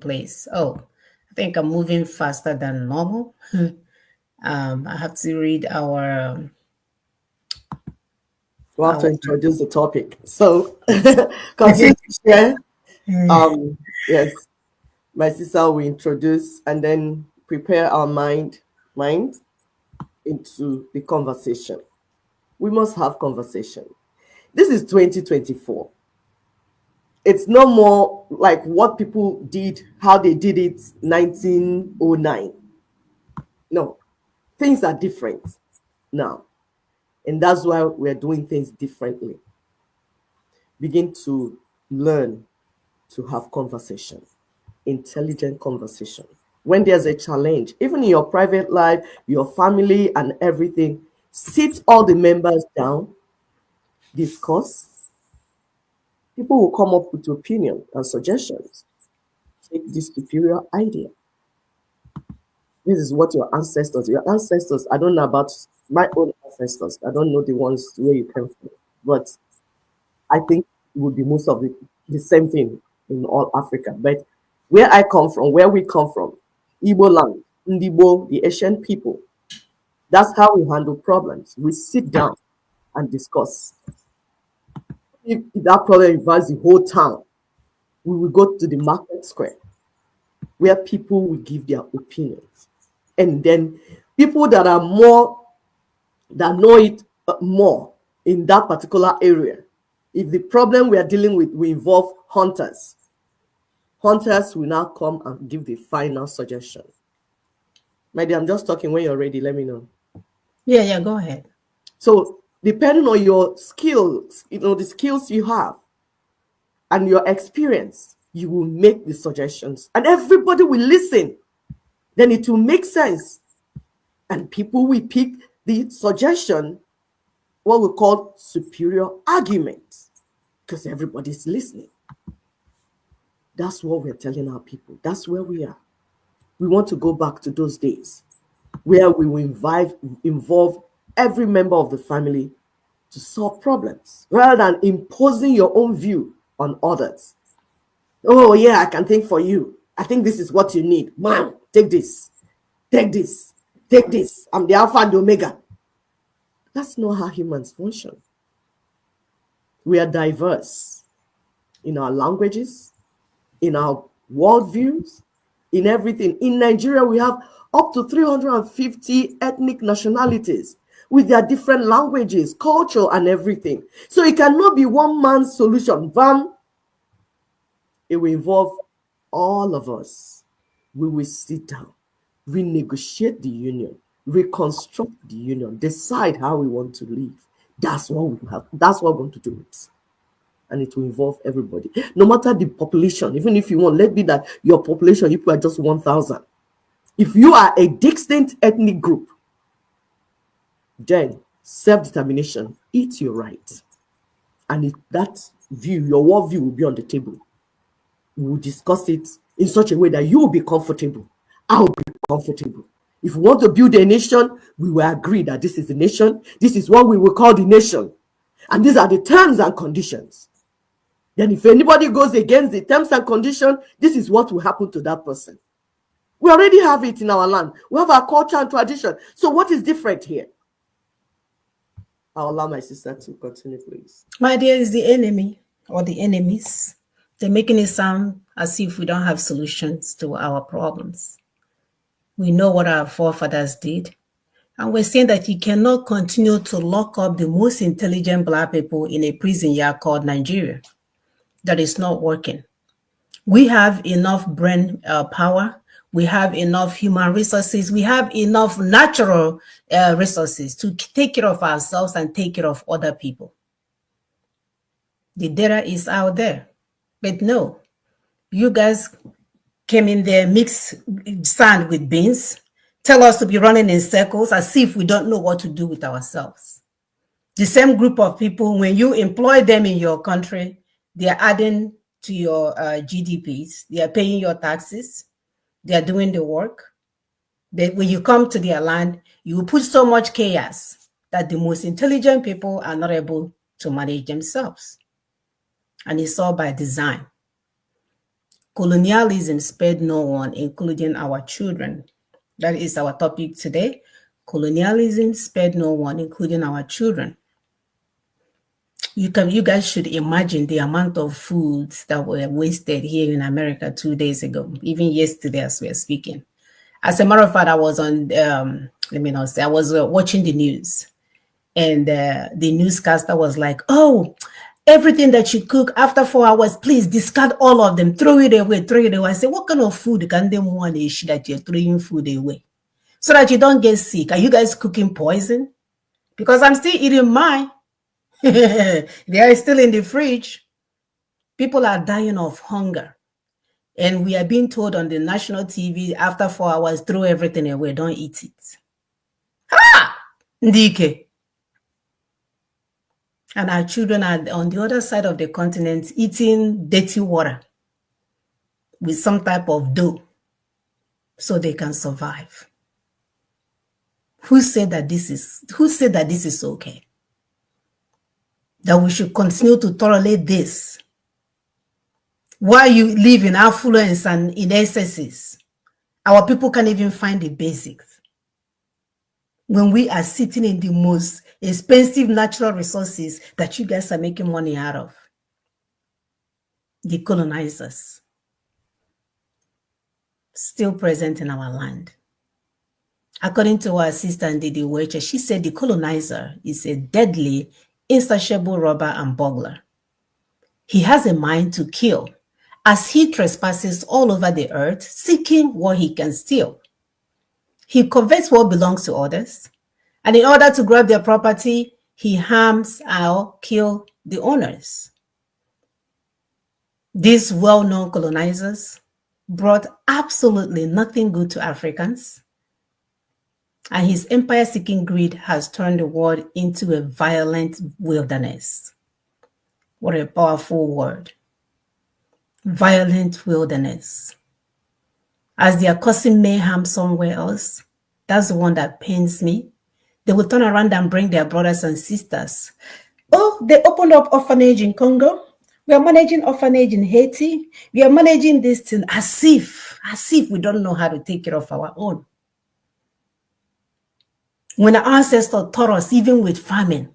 place. Oh, I think I'm moving faster than normal. I have to read our We'll have to our. introduce the topic. So continue to share. Yes, my sister will introduce and then prepare our mind into the conversation. We must have conversation. This is 2024. It's no more like what people did, how they did it 1909. No, things are different now. And that's why we're doing things differently. Begin to learn to have conversation, intelligent conversation. When there's a challenge, even in your private life, your family, and everything, sit all the members down, discuss. People will come up with opinion and suggestions. Take this superior idea. This is what your ancestors, I don't know about my own ancestors. I don't know the ones where you came from, but I think it would be most of the same thing in all Africa. But where I come from, where we come from, Igbo land, Ndibo, the Asian people, that's how we handle problems. We sit down and discuss. If that problem involves the whole town, we will go to the market square where people will give their opinions. And then people that are more, that know it more in that particular area, if the problem we are dealing with will involve hunters will now come and give the final suggestion. My dear, I'm just talking. When you're ready, let me know. Yeah, go ahead. So depending on your skills, the skills you have and your experience, you will make the suggestions and everybody will listen. Then it will make sense. And people will pick the suggestion, what we call superior argument, because everybody's listening. That's what we're telling our people. That's where we are. We want to go back to those days where we will involve every member of the family to solve problems rather than imposing your own view on others. Oh, yeah, I can think for you. I think this is what you need. Man, take this. Take this. Take this. I'm the Alpha and the Omega. That's not how humans function. We are diverse in our languages, in our worldviews, in everything. In Nigeria, we have up to 350 ethnic nationalities with their different languages, culture, and everything. So it cannot be one man's solution. Bam! It will involve all of us. We will sit down, renegotiate the union, reconstruct the union, decide how we want to live. That's what we have. That's what we're going to do it. And it will involve everybody. No matter the population, even if you want, let be that your population, you are just 1,000. If you are a distinct ethnic group, then self-determination, it's your right. And if that view, your worldview will be on the table. We will discuss it in such a way that you will be comfortable. I will be comfortable. If we want to build a nation, we will agree that this is the nation. This is what we will call the nation. And these are the terms and conditions. Then if anybody goes against the terms and conditions, this is what will happen to that person. We already have it in our land. We have our culture and tradition. So what is different here? I'll allow my sister to continue, please. My dear, is the enemy or the enemies. They're making it sound as if we don't have solutions to our problems. We know what our forefathers did. And we're saying that you cannot continue to lock up the most intelligent Black people in a prison yard called Nigeria. That is not working. We have enough brain power. We have enough human resources. We have enough natural resources to take care of ourselves and take care of other people. The data is out there. But no, you guys came in there, mix sand with beans, tell us to be running in circles as if we don't know what to do with ourselves. The same group of people, when you employ them in your country, they are adding to your GDPs, they are paying your taxes, they are doing the work. But when you come to their land, you will put so much chaos that the most intelligent people are not able to manage themselves. And it's all by design. Colonialism spared no one, including our children. That is our topic today. Colonialism spared no one, including our children. You guys should imagine the amount of foods that were wasted here in America 2 days ago, even yesterday as we're speaking. As a matter of fact, I was on, let me not say, I was watching the news, and the newscaster was like, oh, everything that you cook after 4 hours, please discard all of them, throw it away, throw it away. I said, what kind of food can they want that you're throwing food away? So that you don't get sick. Are you guys cooking poison? Because I'm still eating mine. They are still in the fridge. People are dying of hunger. And we are being told on the national TV, after 4 hours, throw everything away, don't eat it. Ah! Ndike. And our children are on the other side of the continent eating dirty water with some type of dough so they can survive. Who said that this is okay? That we should continue to tolerate this while you live in affluence and in excesses? Our people can't even find the basics. When we are sitting in the most expensive natural resources that you guys are making money out of. The colonizers still present in our land. According to our assistant, Didi Weche, she said the colonizer is a deadly, insatiable robber and burglar. He has a mind to kill, as he trespasses all over the earth, seeking what he can steal. He covets what belongs to others, and in order to grab their property, he harms or kills the owners. These well-known colonizers brought absolutely nothing good to Africans, and his empire-seeking greed has turned the world into a violent wilderness. What a powerful word. Violent wilderness. As they are causing mayhem somewhere else, that's the one that pains me. They will turn around and bring their brothers and sisters. Oh, they opened up orphanage in Congo. We are managing orphanage in Haiti. We are managing this thing as if we don't know how to take care of our own. When our ancestors taught us, even with famine,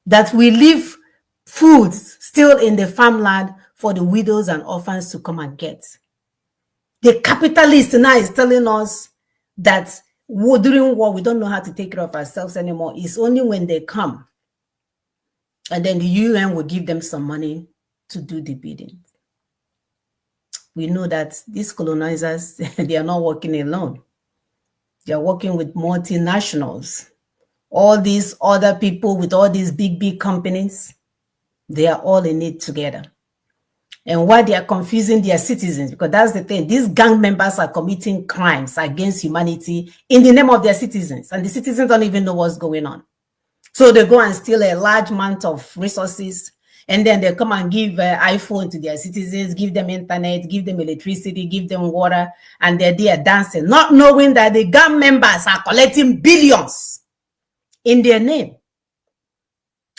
that we leave food still in the farmland for the widows and orphans to come and get. The capitalist now is telling us that during war, we don't know how to take care of ourselves anymore. It's only when they come, and then the UN will give them some money to do the bidding. We know that these colonizers, they are not working alone. They are working with multinationals. All these other people with all these big companies, they are all in it together. And why they are confusing their citizens, because that's the thing. These gang members are committing crimes against humanity in the name of their citizens, and the citizens don't even know what's going on. So they go and steal a large amount of resources, and then they come and give iPhone to their citizens, give them internet, give them electricity, give them water, and they're there dancing, not knowing that the gang members are collecting billions in their name.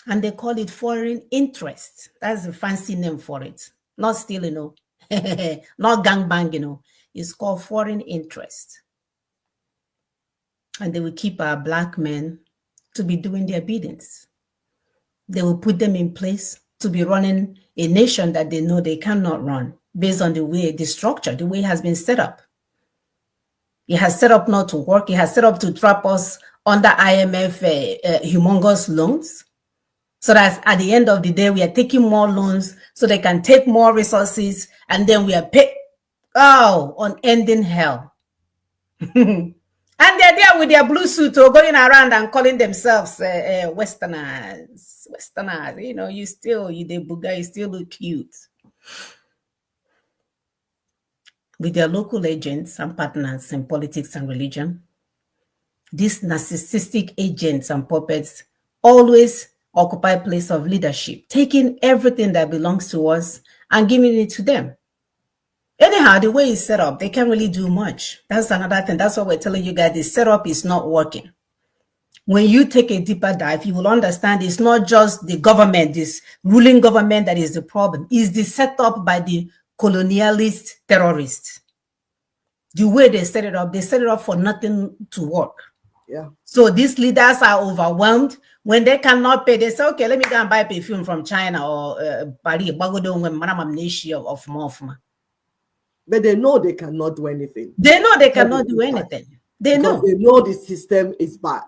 And they call it foreign interest. That's a fancy name for it. Not stealing, not gangbang, It's called foreign interest. And they will keep our black men to be doing their biddings. They will put them in place to be running a nation that they know they cannot run based on the structure, the way it has been set up. It has set up not to work. It has set up to trap us under IMF humongous loans. So that at the end of the day, we are taking more loans so they can take more resources, and then we are unending hell. And they're there with their blue suit or going around and calling themselves Westerners. Westerners, you still look cute. With their local agents and partners in politics and religion, these narcissistic agents and puppets always occupy place of leadership, taking everything that belongs to us and giving it to them. Anyhow, the way it's set up, they can't really do much. That's another thing. That's why we're telling you guys the setup is not working. When you take a deeper dive, you will understand it's not just the government, this ruling government that is the problem. It's the setup by the colonialist terrorists. The way they set it up for nothing to work. Yeah. So these leaders are overwhelmed. When they cannot pay, they say, okay, let me go and buy perfume from China or Paris, of Mofma. But they know they cannot do anything. They know they cannot do anything. They know. Because they know the system is bad.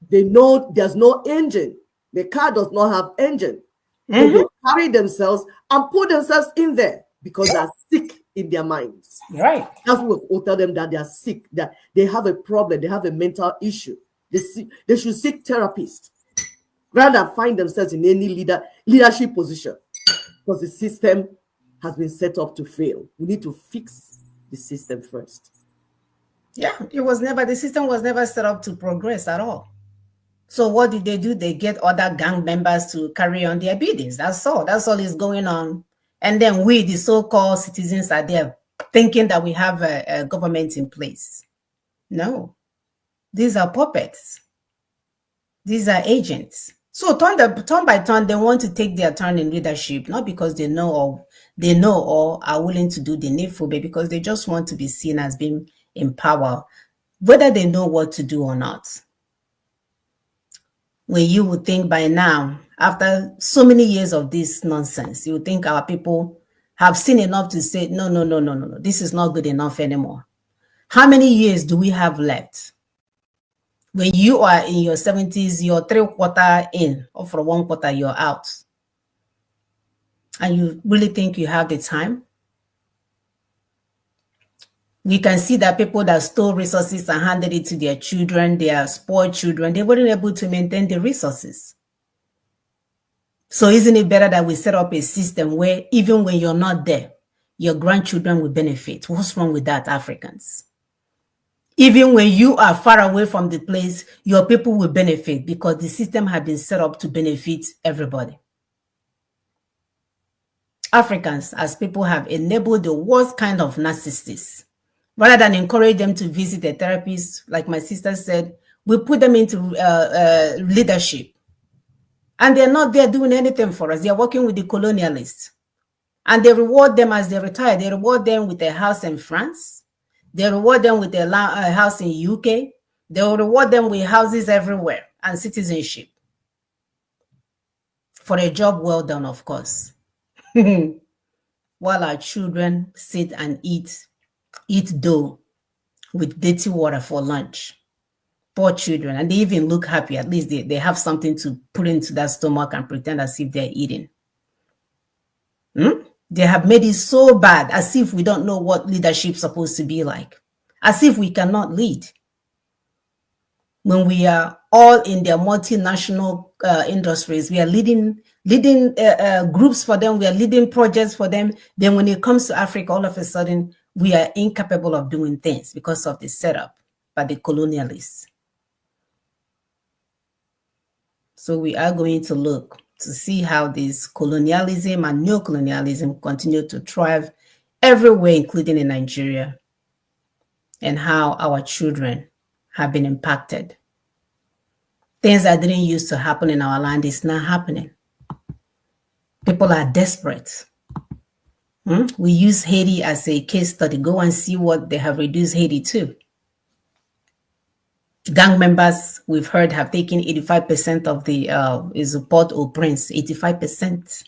They know there's no engine. The car does not have engine. So they carry themselves and put themselves in there because they're sick in their minds. Right. That's what we'll tell them, that they are sick, that they have a problem, they have a mental issue. They should seek therapists rather than find themselves in any leadership position, because the system has been set up to fail. We need to fix the system first. Yeah, the system was never set up to progress at all. So what did they do? They get other gang members to carry on their biddings. That's all is going on. And then we, the so-called citizens, are there thinking that we have a government in place. No, these are puppets. These are agents. So turn by turn, they want to take their turn in leadership, not because they know or are willing to do the needful, but because they just want to be seen as being in power, whether they know what to do or not. When you would think by now, after so many years of this nonsense, you would think our people have seen enough to say, no, this is not good enough anymore. How many years do we have left? When you are in your 70s, you're 3/4 in, or for 1/4, you're out. And you really think you have the time? We can see that people that stole resources and handed it to their children, their spoiled children, they weren't able to maintain the resources. So isn't it better that we set up a system where even when you're not there, your grandchildren will benefit? What's wrong with that, Africans? Even when you are far away from the place, your people will benefit because the system has been set up to benefit everybody. Africans, as people, have enabled the worst kind of narcissists. Rather than encourage them to visit a therapist, like my sister said, we put them into leadership. And they're not there doing anything for us. They're working with the colonialists. And they reward them as they retire. They reward them with a house in France. They reward them with a house in UK. They will reward them with houses everywhere and citizenship. For a job well done, of course. While our children sit and eat dough with dirty water for lunch. Poor children. And they even look happy. At least they have something to put into their stomach and pretend as if they're eating. They have made it so bad, as if we don't know what leadership is supposed to be like. As if we cannot lead. When we are all in their multinational industries, we are leading groups for them, we are leading projects for them. Then when it comes to Africa, all of a sudden, we are incapable of doing things because of the setup by the colonialists. So we are going to look to see how this colonialism and neocolonialism continue to thrive everywhere, including in Nigeria, and how our children have been impacted. Things that didn't used to happen in our land is now happening. People are desperate. We use Haiti as a case study. Go and see what they have reduced Haiti to. Gang members, we've heard, have taken 85% of the is Port-au-Prince, 85%.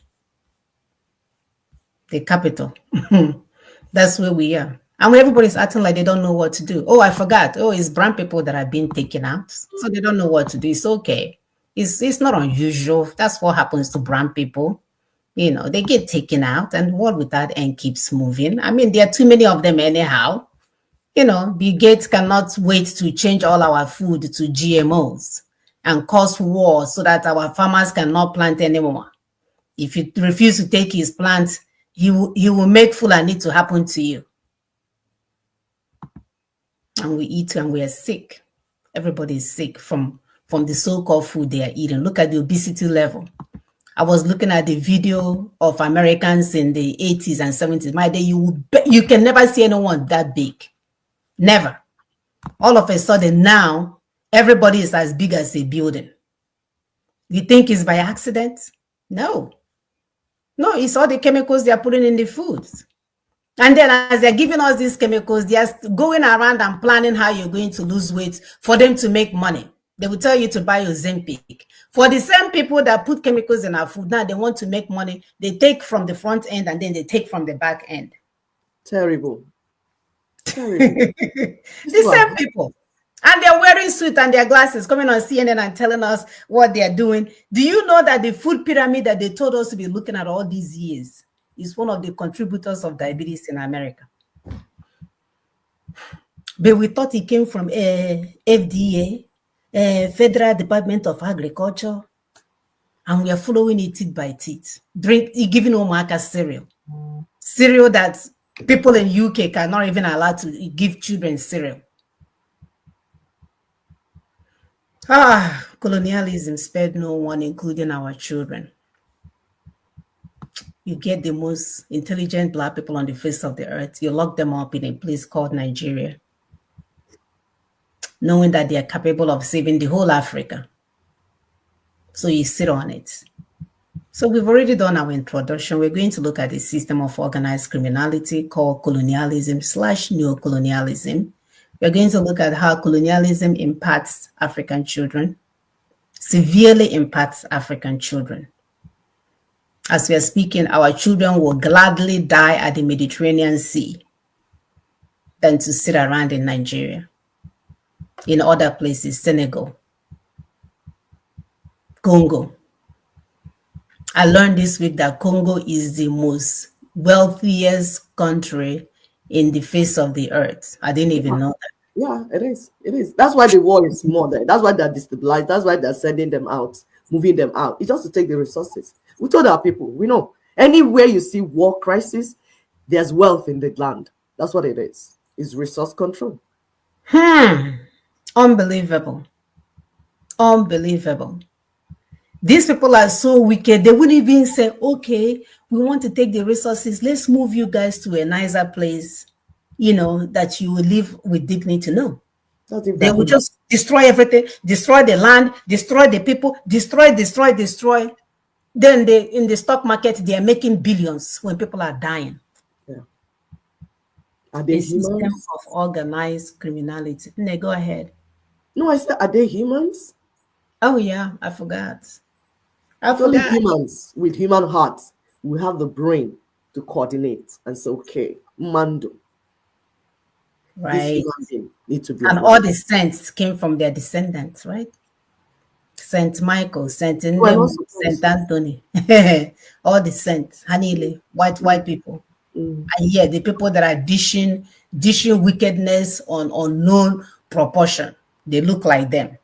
The capital. That's where we are. And when everybody's acting like they don't know what to do. Oh, I forgot. Oh, it's brown people that are being taken out. So they don't know what to do. It's okay. It's not unusual. That's what happens to brown people. You know, they get taken out and what with that and keeps moving. I mean, there are too many of them anyhow. You know, Bill Gates cannot wait to change all our food to GMOs and cause war so that our farmers cannot plant anymore. If you refuse to take his plants, he will make Fulani to happen to you. And we eat and we are sick. Everybody is sick from the so-called food they are eating. Look at the obesity level. I was looking at the video of Americans in the 80s and 70s. My day, you can never see anyone that big. Never. All of a sudden now, everybody is as big as a building. You think it's by accident? No. No, it's all the chemicals they are putting in the foods. And then as they're giving us these chemicals, they're going around and planning how you're going to lose weight for them to make money. They will tell you to buy your Ozempic. For the same people that put chemicals in our food, now they want to make money. They take from the front end and then they take from the back end. Terrible. Terrible. The same people. And they're wearing suits and their glasses, coming on CNN and telling us what they're doing. Do you know that the food pyramid that they told us to be looking at all these years is one of the contributors of diabetes in America? But we thought it came from FDA, Federal Department of Agriculture, and we are following it teeth by teeth. Giving Omaka cereal that people in UK cannot even allow to give children cereal. Colonialism spared no one, including our children. You get the most intelligent Black people on the face of the earth. You lock them up in a place called Nigeria, knowing that they are capable of saving the whole Africa. So you sit on it. So we've already done our introduction. We're going to look at the system of organized criminality called colonialism/neocolonialism. We're going to look at how colonialism impacts African children, severely impacts African children. As we are speaking, our children will gladly die at the Mediterranean Sea than to sit around in Nigeria. In other places, Senegal, Congo. I learned this week that Congo is the most wealthiest country in the face of the earth. I didn't even know that. Yeah, it is. It is. That's why the war is more there. That's why they're destabilized. That's why they're sending them out, moving them out. It's just to take the resources. We told our people, we know anywhere you see war crisis, there's wealth in the land. That's what it is. It's resource control. Unbelievable. Unbelievable. These people are so wicked. They wouldn't even say, okay, we want to take the resources. Let's move you guys to a nicer place, that you will live with dignity. No. They will just destroy everything, destroy the land, destroy the people, destroy. Then in the stock market, they are making billions when people are dying. Yeah. Are they humans? System of organized criminality. No, go ahead. No, I said, are they humans? Oh, yeah, I forgot. Only humans with human hearts will have the brain to coordinate and say, okay, Mando. Right. Need to be and all the saints came from their descendants, right? Saint Michael, Saint Ndem, Saint Anthony, all the saints, Hanile, white people. And the people that are dishing wickedness on unknown proportion, they look like them.